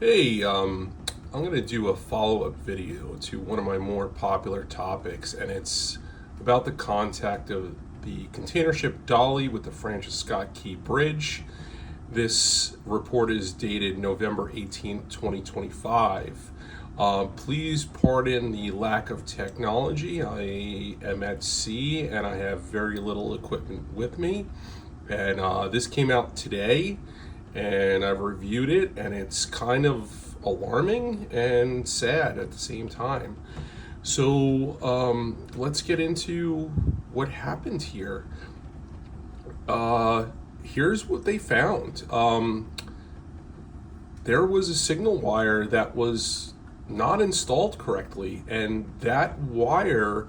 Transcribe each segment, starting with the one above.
Hey, I'm going to do a follow-up video to one of my more popular topics, and it's about the contact of the container ship Dali with the Francis Scott Key Bridge. This report is dated November 18th, 2025. Please pardon the lack of technology. I am at sea and I have very little equipment with me. And this came out today, and I've reviewed it, and it's kind of alarming and sad at the same time. So let's get into what happened here. Here's what they found. There was a signal wire that was not installed correctly, and that wire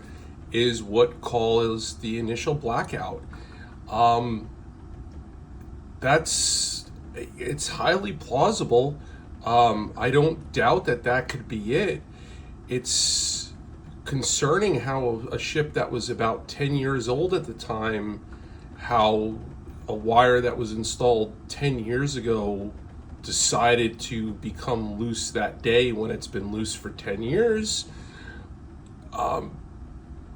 is what caused the initial blackout. It's highly plausible. I don't doubt that that could be it. It's concerning how a ship that was about 10 years old at the time, how a wire that was installed 10 years ago decided to become loose that day when it's been loose for 10 years.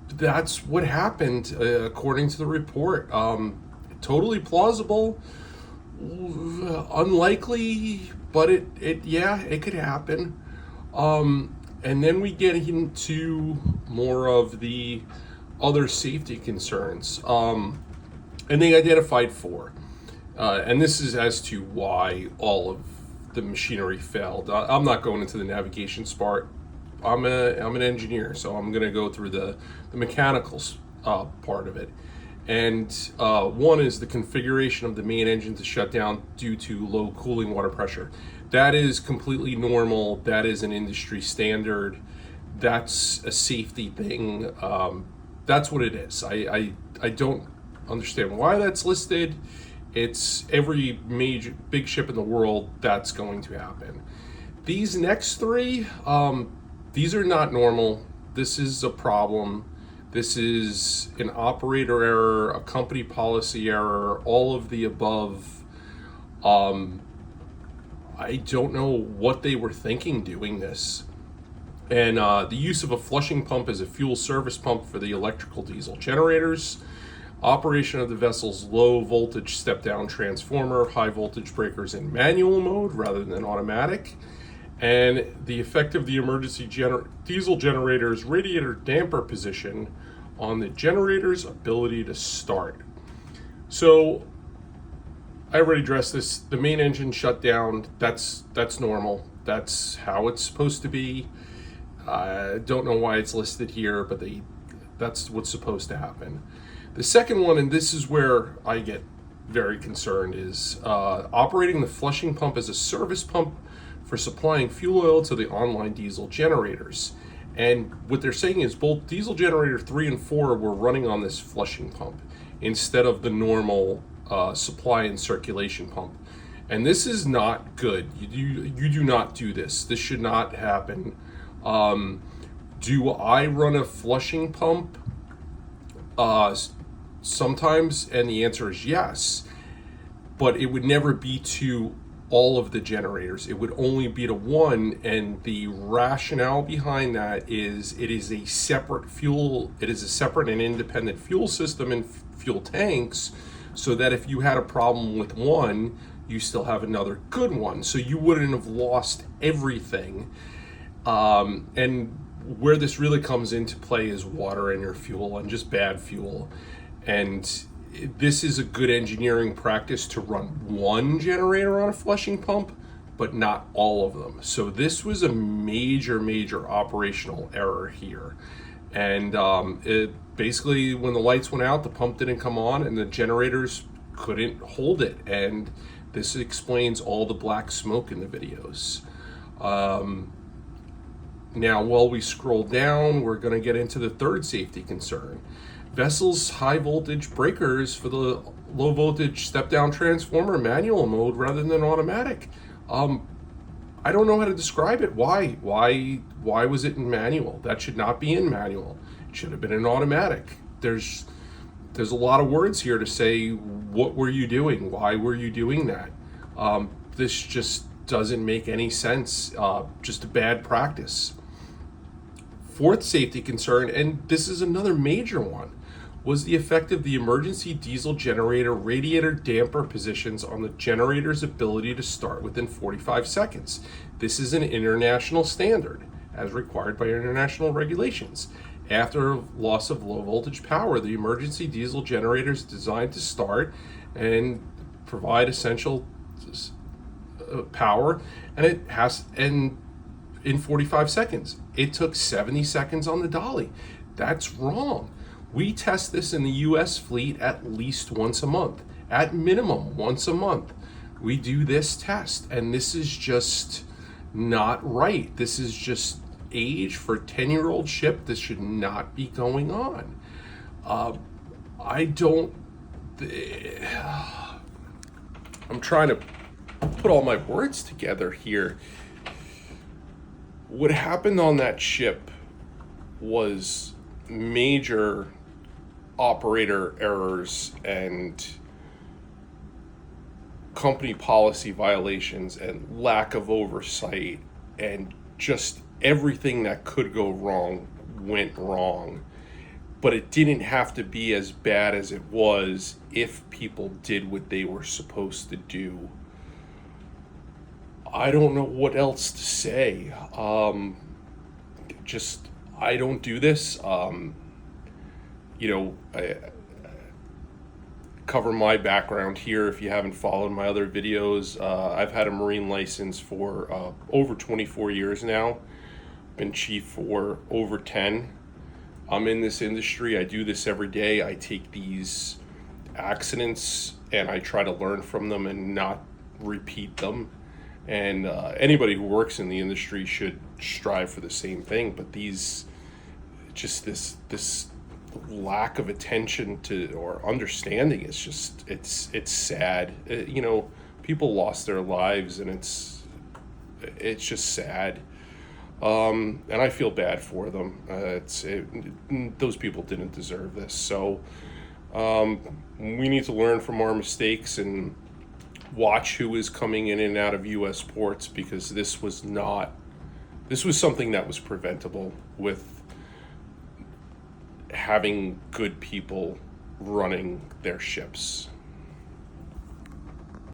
That's what happened, according to the report. Totally plausible. Unlikely, but it could happen. And then we get into more of the other safety concerns. And they identified four. And this is as to why all of the machinery failed. I'm not going into the navigation part. I'm an engineer, so I'm going to go through the mechanical part of it. And one is the configuration of the main engine to shut down due to low cooling water pressure. That is completely normal. That is an industry standard. That's a safety thing. That's what it is. I don't understand why that's listed. It's every major big ship in the world that's going to happen. These next three, these are not normal. This is a problem. This is an operator error, a company policy error, all of the above. I don't know what they were thinking doing this. And the use of a flushing pump as a fuel service pump for the electrical diesel generators, operation of the vessel's low voltage step-down transformer, high voltage breakers in manual mode rather than automatic, and the effect of the emergency diesel generator's radiator damper position on the generator's ability to start. So I already addressed this. The main engine shut down. That's normal. That's how it's supposed to be. I don't know why it's listed here, but that's what's supposed to happen. The second one, and this is where I get very concerned, is operating the flushing pump as a service pump for supplying fuel oil to the online diesel generators. And what they're saying is both diesel generator 3 and 4 were running on this flushing pump instead of the normal supply and circulation pump. And this is not good. You do not do this. This should not happen. Do I run a flushing pump? Sometimes, and the answer is yes. But it would never be to all of the generators. It would only be to one, and the rationale behind that is it is a separate and independent fuel system and fuel tanks, so that if you had a problem with one, you still have another good one, so you wouldn't have lost everything. And where this really comes into play is water in your fuel and just bad fuel. And this is a good engineering practice to run one generator on a flushing pump, but not all of them. So this was a major operational error here. And it basically, when the lights went out, the pump didn't come on and the generators couldn't hold it. And this explains all the black smoke in the videos. Now, while we scroll down, we're going to get into the third safety concern. Vessel's high voltage breakers for the low voltage step down transformer manual mode rather than automatic. I don't know how to describe it. Why was it in manual? That should not be in manual. It should have been in automatic. There's a lot of words here to say, what were you doing? Why were you doing that? This just doesn't make any sense. Just a bad practice. Fourth safety concern, and this is another major one, was the effect of the emergency diesel generator radiator damper positions on the generator's ability to start within 45 seconds. This is an international standard, as required by international regulations. After loss of low voltage power, the emergency diesel generator is designed to start and provide essential power, and in 45 seconds. It took 70 seconds on the Dali. That's wrong. We test this in the US fleet at least once a month, at minimum once a month. We do this test, and this is just not right. This is just age for a 10-year-old ship. This should not be going on. I'm trying to put all my words together here. What happened on that ship was major operator errors and company policy violations and lack of oversight, and just everything that could go wrong went wrong. But it didn't have to be as bad as it was if people did what they were supposed to do. I don't know what else to say. I don't do this. I cover my background here. If you haven't followed my other videos, I've had a Marine license for over 24 years now. Been chief for over 10. I'm in this industry. I do this every day. I take these accidents and I try to learn from them and not repeat them. And anybody who works in the industry should strive for the same thing. But this lack of attention to or understanding is just it's sad. People lost their lives, and it's just sad. And I feel bad for them. Those people didn't deserve this. So we need to learn from our mistakes and watch who is coming in and out of U.S. ports, because this was something that was preventable with having good people running their ships.